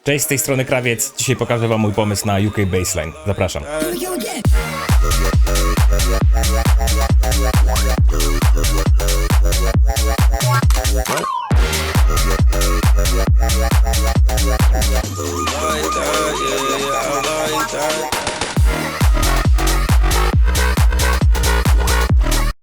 Cześć, z tej strony Krawiec. Dzisiaj pokażę wam mój pomysł na UK Bassline. Zapraszam.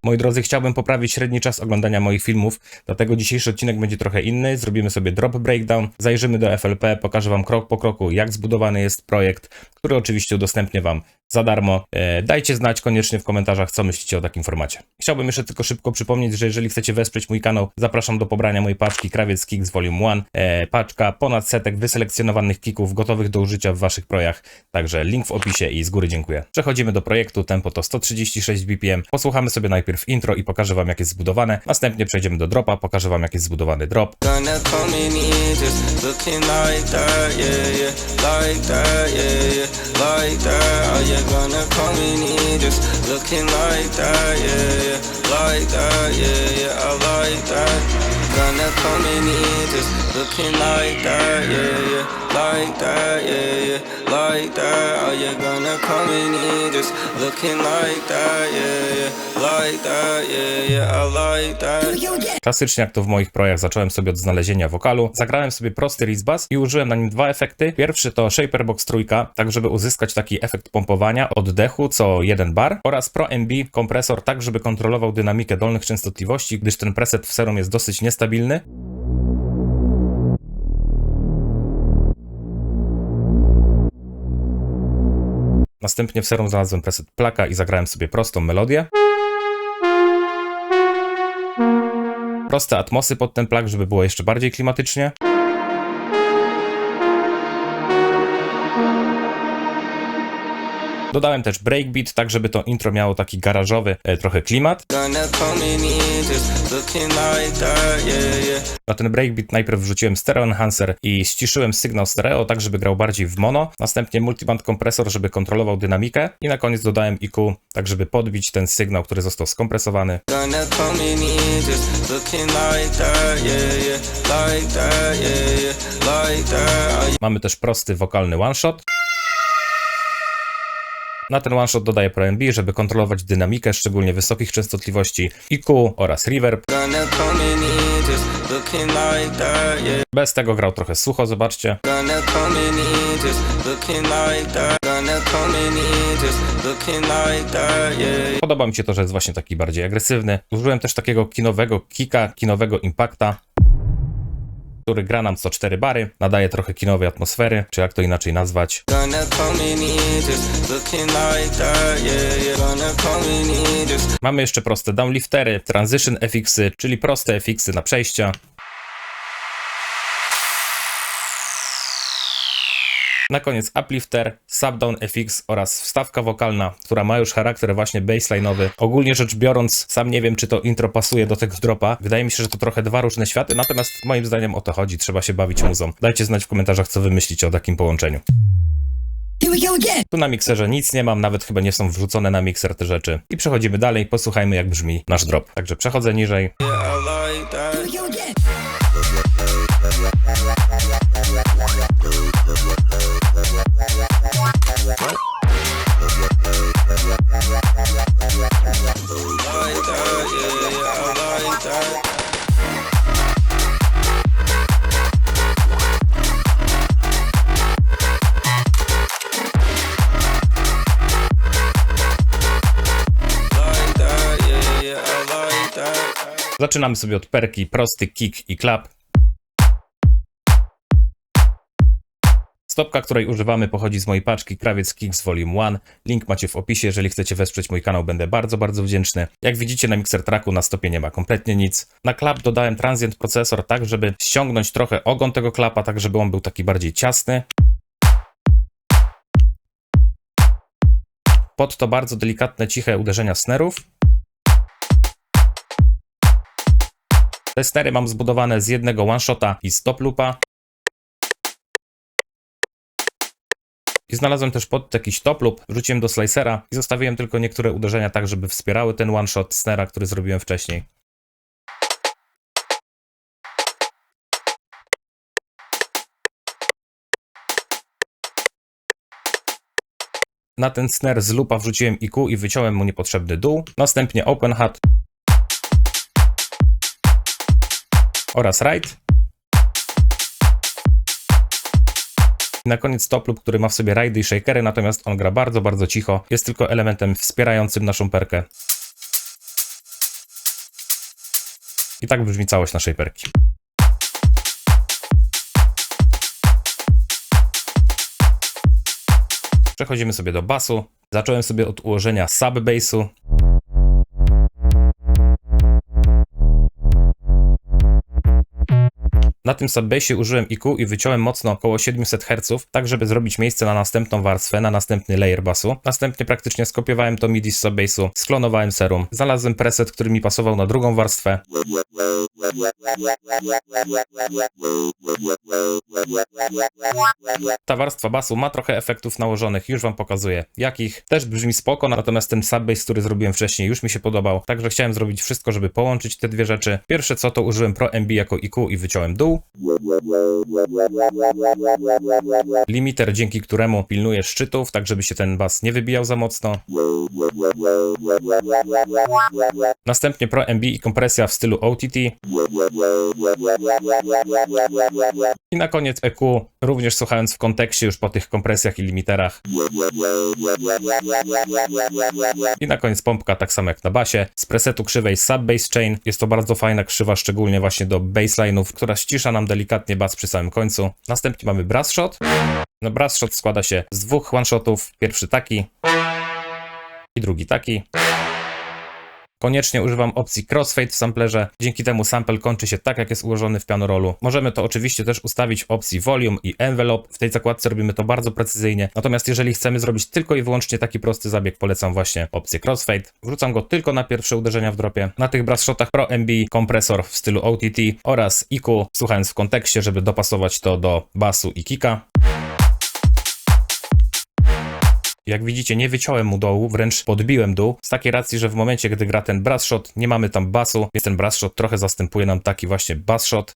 Moi drodzy, chciałbym poprawić średni czas oglądania moich filmów, dlatego dzisiejszy odcinek będzie trochę inny. Zrobimy sobie drop breakdown, zajrzymy do FLP, pokażę wam krok po kroku, jak zbudowany jest projekt, który oczywiście udostępnię wam za darmo. Dajcie znać koniecznie w komentarzach, co myślicie o takim formacie. Chciałbym jeszcze tylko szybko przypomnieć, że jeżeli chcecie wesprzeć mój kanał, zapraszam do pobrania mojej paczki Krawiec Kicks Volume 1. Paczka ponad setek wyselekcjonowanych kików gotowych do użycia w waszych projach, także link w opisie i z góry dziękuję. Przechodzimy do projektu, tempo to 136 BPM. Posłuchamy sobie najpierw intro i pokażę wam, jak jest zbudowane. Następnie przejdziemy do dropa, pokażę wam, jak jest zbudowany drop. Gonna come in here just looking like that, yeah, yeah, like that, yeah, yeah, I like that. Gonna come in here just looking like that, yeah, yeah, like that, yeah, yeah, like that. Are you gonna come in here just looking like that, yeah, yeah, like that, yeah, yeah, I like that. Klasycznie jak to w moich projach zacząłem sobie od znalezienia wokalu. Zagrałem sobie prosty Rizz Bass i użyłem na nim dwa efekty. Pierwszy to Shaperbox 3, tak żeby uzyskać taki efekt pompowania oddechu co 1 bar, oraz Pro MB kompresor, tak żeby kontrolował dynamikę dolnych częstotliwości, gdyż ten preset w serum jest dosyć niestabilny. Następnie w serum znalazłem preset Plaka i zagrałem sobie prostą melodię. Proste atmosy pod ten plak, żeby było jeszcze bardziej klimatycznie. Dodałem też breakbeat, tak żeby to intro miało taki garażowy trochę klimat. Na ten breakbeat najpierw wrzuciłem stereo enhancer i ściszyłem sygnał stereo, tak żeby grał bardziej w mono. Następnie multiband kompresor, żeby kontrolował dynamikę. I na koniec dodałem EQ, tak żeby podbić ten sygnał, który został skompresowany. Mamy też prosty wokalny one shot. Na ten one shot dodaję Pro MB, żeby kontrolować dynamikę, szczególnie wysokich częstotliwości, EQ oraz reverb. Bez tego grał trochę sucho, zobaczcie. Podoba mi się to, że jest właśnie taki bardziej agresywny. Użyłem też takiego kinowego kicka, kinowego impacta, który gra nam co 4 bary, nadaje trochę kinowej atmosfery, czy jak to inaczej nazwać. Mamy jeszcze proste downliftery, transition FX-y, czyli proste FX-y na przejścia. Na koniec uplifter, subdown FX oraz wstawka wokalna, która ma już charakter właśnie bassline'owy. Ogólnie rzecz biorąc, sam nie wiem, czy to intro pasuje do tego dropa. Wydaje mi się, że to trochę dwa różne światy, natomiast moim zdaniem o to chodzi, trzeba się bawić muzą. Dajcie znać w komentarzach, co wy myślicie o takim połączeniu. Tu na mikserze nic nie mam, nawet chyba nie są wrzucone na mikser te rzeczy. I przechodzimy dalej, posłuchajmy, jak brzmi nasz drop. Także przechodzę niżej. Zaczynamy sobie od perki, prosty kick i clap. Stopka, której używamy, pochodzi z mojej paczki Krawiec Kicks Volume 1. Link macie w opisie, jeżeli chcecie wesprzeć mój kanał, będę bardzo, bardzo wdzięczny. Jak widzicie, na mixer tracku na stopie nie ma kompletnie nic. Na klap dodałem transient procesor, tak żeby ściągnąć trochę ogon tego klapa, tak żeby on był taki bardziej ciasny. Pod to bardzo delikatne, ciche uderzenia snarów. Te snary mam zbudowane z jednego one-shota i stop loopa. I znalazłem też pod jakiś top loop, wrzuciłem do slicera i zostawiłem tylko niektóre uderzenia tak, żeby wspierały ten one shot snara, który zrobiłem wcześniej. Na ten snare z loopa wrzuciłem EQ i wyciąłem mu niepotrzebny dół. Następnie open hat oraz ride. I na koniec top loop, który ma w sobie ridy i shakery, natomiast on gra bardzo, bardzo cicho. Jest tylko elementem wspierającym naszą perkę. I tak brzmi całość naszej perki. Przechodzimy sobie do basu. Zacząłem sobie od ułożenia sub-bassu. Na tym subbassie użyłem EQ i wyciąłem mocno około 700 Hz, tak żeby zrobić miejsce na następną warstwę, na następny layer basu. Następnie praktycznie skopiowałem to MIDI z subbassu, sklonowałem serum, znalazłem preset, który mi pasował na drugą warstwę. Ta warstwa basu ma trochę efektów nałożonych, już wam pokazuję jakich. Też brzmi spoko, natomiast ten subbass, który zrobiłem wcześniej, już mi się podobał, także chciałem zrobić wszystko, żeby połączyć te dwie rzeczy. Pierwsze co, to użyłem Pro MB jako EQ i wyciąłem dół. Limiter, dzięki któremu pilnuję szczytów, tak żeby się ten bas nie wybijał za mocno. Następnie Pro MB i kompresja w stylu OTT. I na koniec EQ, również słuchając w kontekście już po tych kompresjach i limiterach. I na koniec pompka, tak samo jak na basie, z presetu krzywej Sub-Bass Chain. Jest to bardzo fajna krzywa, szczególnie właśnie do bassline'ów, która ścisza nam delikatnie bas przy samym końcu. Następnie mamy brass shot. No, brass shot składa się z dwóch one-shotów. Pierwszy taki i drugi taki. Koniecznie używam opcji crossfade w samplerze, dzięki temu sample kończy się tak, jak jest ułożony w pianorolu. Możemy to oczywiście też ustawić w opcji volume i envelope, w tej zakładce robimy to bardzo precyzyjnie, natomiast jeżeli chcemy zrobić tylko i wyłącznie taki prosty zabieg, polecam właśnie opcję crossfade. Wrzucam go tylko na pierwsze uderzenia w dropie. Na tych brass shotach Pro MB kompresor w stylu OTT oraz EQ, słuchając w kontekście, żeby dopasować to do basu i kicka. Jak widzicie, nie wyciąłem mu dołu, wręcz podbiłem dół, z takiej racji, że w momencie, gdy gra ten brass shot, nie mamy tam basu, więc ten brass shot trochę zastępuje nam taki właśnie bass shot.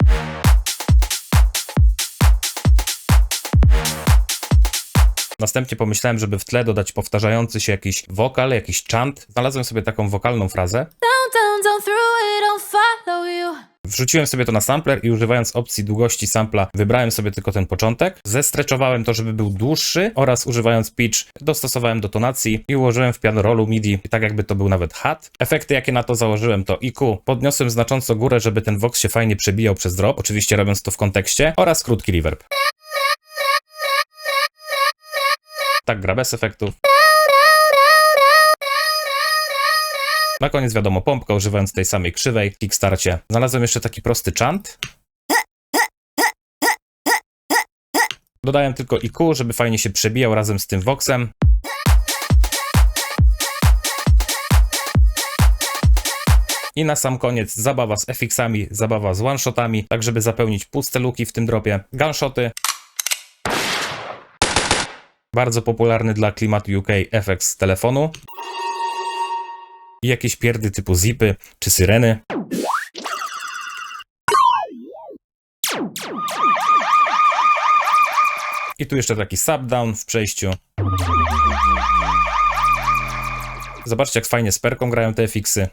Następnie pomyślałem, żeby w tle dodać powtarzający się jakiś wokal, jakiś chant. Znalazłem sobie taką wokalną frazę. Wrzuciłem sobie to na sampler i używając opcji długości sampla wybrałem sobie tylko ten początek. Zestreczowałem to, żeby był dłuższy oraz używając pitch dostosowałem do tonacji i ułożyłem w pianorolu MIDI, tak jakby to był nawet hat. Efekty, jakie na to założyłem, to EQ. Podniosłem znacząco górę, żeby ten vox się fajnie przebijał przez drop, oczywiście robiąc to w kontekście, oraz krótki reverb. Tak gra bez efektów. Na koniec wiadomo pompka, używając tej samej krzywej w kickstarcie. Znalazłem jeszcze taki prosty chant. Dodałem tylko EQ, żeby fajnie się przebijał razem z tym voxem. I na sam koniec zabawa z FX-ami, zabawa z one-shotami, tak żeby zapełnić puste luki w tym dropie. Gunshoty. Bardzo popularny dla klimatu UK efekt z telefonu. I jakieś pierdy typu zipy czy syreny. I tu jeszcze taki sub-down w przejściu. Zobaczcie, jak fajnie z perką grają te FX-y.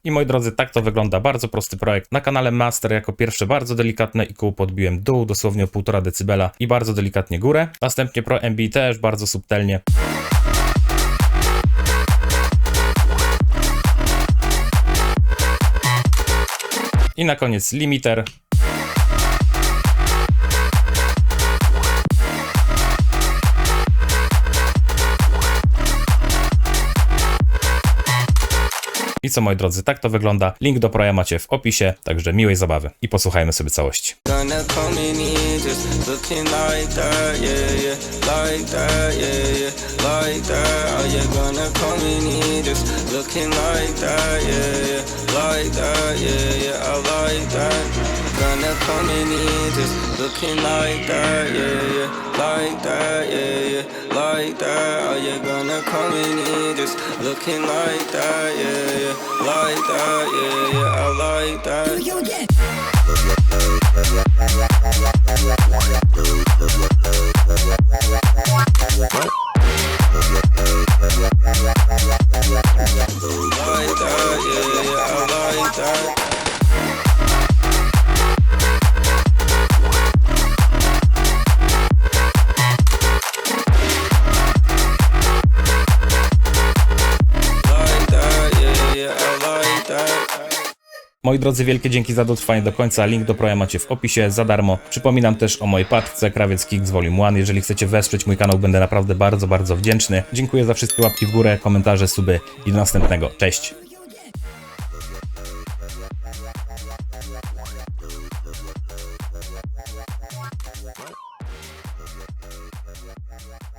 I moi drodzy, tak to wygląda, bardzo prosty projekt. Na kanale Master jako pierwsze bardzo delikatne EQ podbiłem dół, dosłownie o 1,5 decybela i bardzo delikatnie górę. Następnie Pro MB też bardzo subtelnie. I na koniec limiter. I co, moi drodzy, tak to wygląda. Link do Proja macie w opisie, także miłej zabawy i posłuchajmy sobie całości. Gonna come in here just looking like that, yeah, yeah, like that, yeah, yeah, like like that. Are you gonna come in here just looking like that? Yeah, yeah, like that. Yeah, yeah, I like that. Like that, yeah, yeah, I like that. Like that, yeah, yeah, I like that. Moi drodzy, wielkie dzięki za dotrwanie do końca. Link do Proja macie w opisie za darmo. Przypominam też o mojej paczce Krawiec Kicks Volume 1. Jeżeli chcecie wesprzeć mój kanał, będę naprawdę bardzo, bardzo wdzięczny. Dziękuję za wszystkie łapki w górę, komentarze, suby i do następnego. Cześć! What?